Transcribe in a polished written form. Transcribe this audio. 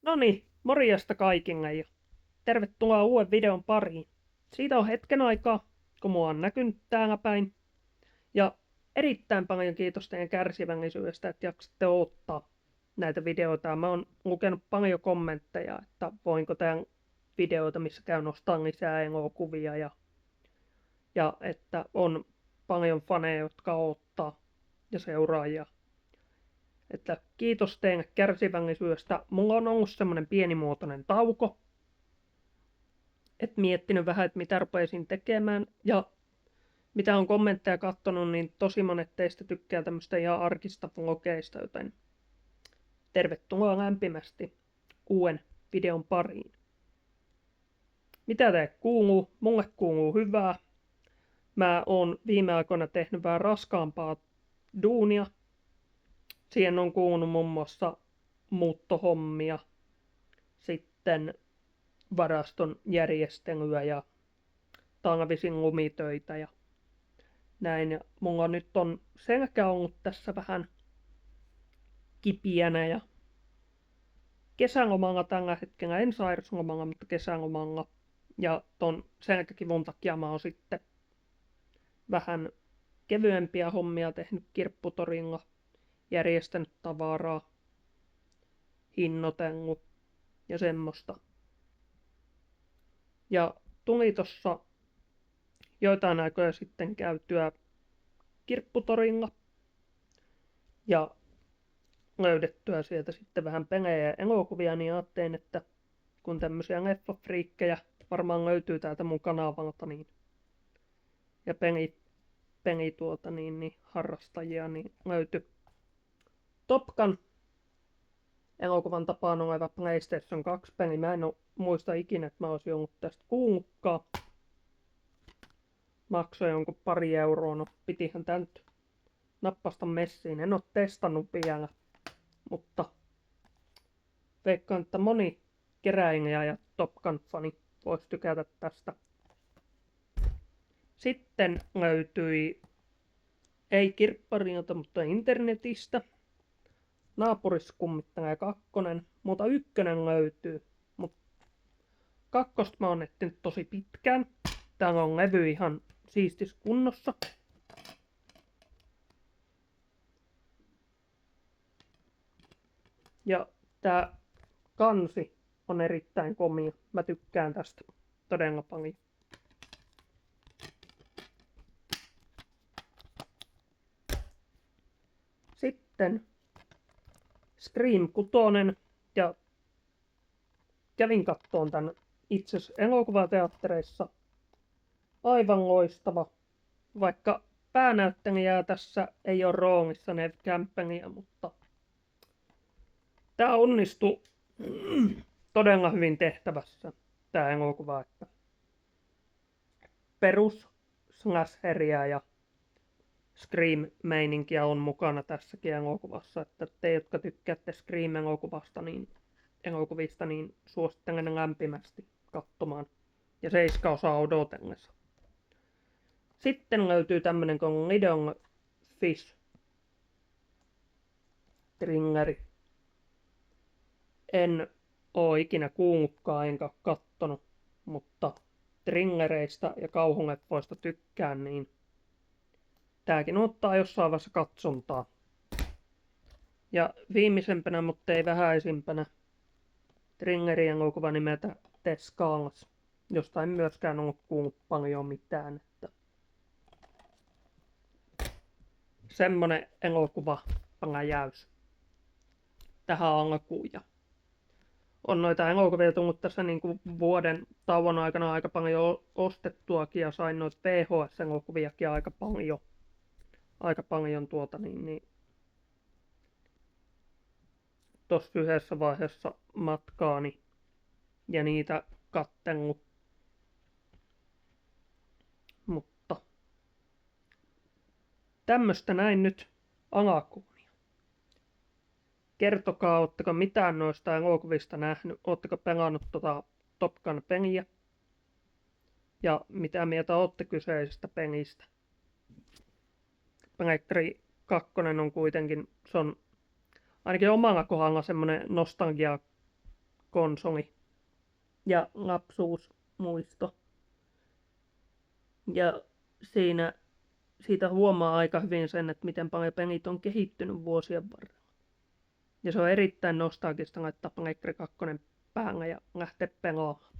No niin, morjesta kaikille ja tervetuloa uuden videon pariin. Siitä on hetken aikaa, kun mua on näkynyt täällä päin. Ja erittäin paljon kiitos teidän kärsivällisyydestä, että jaksatte odottaa näitä videoita. Mä oon lukenut paljon kommentteja, että voinko tehdä videoita, missä käy nostaa lisää elokuvia ja että on paljon faneja, jotka odottaa ja seuraajia. Että kiitos teille kärsivällisyydestä. Mulla on ollut semmonen pienimuotoinen tauko. Et miettinyt vähän, että mitä rupeisin tekemään. Ja mitä on kommentteja kattonut, niin tosi monet teistä tykkää tämmöistä ihan arkista vlogeista, joten tervetuloa lämpimästi uuden videon pariin. Mitä teille kuuluu? Mulle kuuluu hyvää. Mä oon viime aikoina tehnyt vähän raskaampaa duunia. Siihen on kuulunut muun muassa muuttohommia, sitten varaston järjestelyä ja talvisin lumitöitä ja näin. Ja mulla nyt on selkä ollut tässä vähän kipiänä ja kesälomalla tällä hetkellä, en sairauslomalla, mutta kesälomalla. Ja ton selkäkivun takia mä oon sitten vähän kevyempiä hommia tehnyt kirpputorilla, järjestänyt tavaraa, hinnoitellut ja semmoista. Ja tuli tossa joitain aikoja sitten käytyä kirpputorilla ja löydettyä sieltä sitten vähän pelejä ja elokuvia, niin ajattelin, että kun tämmöisiä leffafriikkejä varmaan löytyy täältä mun kanavalta, niin ja harrastajia, niin löytyi Top Gun elokuvan tapaan oleva PlayStation 2-peli. Mä en muista ikinä, että mä olisin ollut tästä kuullutkaan. Maksoi jonkun pari euroa, no pitihän tää nyt nappasta messiin. En oo testannut vielä, mutta veikkaan, että moni keräilijä ja Top Gun-fani voisi tykätä tästä. Sitten löytyi, ei kirpparilta, mutta internetistä, Naapuriskummittelija 2, mutta 1 löytyy. Mutta 2 mä oon etsinyt tosi pitkään. Täällä on levy ihan siistis kunnossa. Ja tää kansi on erittäin komia. Mä tykkään tästä todella paljon. Sitten Scream 6 ja kävin kattoon tän itse elokuvateattereissa. Aivan loistava. Vaikka päänäyttelijää tässä ei ole roolissa Neve Campbellia, mutta tää onnistui todella hyvin tehtävässä tää elokuva, että perus slasheria ja Scream-meininkiä on mukana tässäkin elokuvassa, että te, jotka tykkäätte Scream-elokuvista, niin suosittelen lämpimästi katsomaan ja 7 osaa odotellessa. Sitten löytyy tämmönen kuin Little Fish Trilleri. En oo ikinä kuullutkaan enkä kattonut, mutta thrillereistä ja kauhuleffoista tykkään, niin tääkin ottaa jossain vaiheessa katsontaa. Ja viimeisempänä, mutta ei vähäisimpänä, thrillerien elokuva nimeltä The Skulls, josta en myöskään ollut kuullut paljon mitään. Että semmonen elokuva pläjäys tähän alkuun. Ja on noita elokuvia tullut tässä niin kuin vuoden tauon aikana aika paljon ostettuakin ja sain noita VHS-elokuviakin aika paljon tossa yhdessä vaiheessa matkaani ja niitä katsellut. Mutta tämmöstä näin nyt alkuun. Kertokaa, ootteko mitään noista elokuvista nähnyt, ootteko pelannut Top Gun-peliä ja mitä mieltä ootte kyseisestä pelistä. Pleikkari 2 on kuitenkin, se on ainakin omalla kohdalla semmonen nostalgia konsoli ja lapsuusmuisto. Ja siitä huomaa aika hyvin sen, että miten paljon pelit on kehittynyt vuosien varrella. Ja se on erittäin nostalgista laittaa Pleikkari 2 päälle ja lähteä pelaamaan.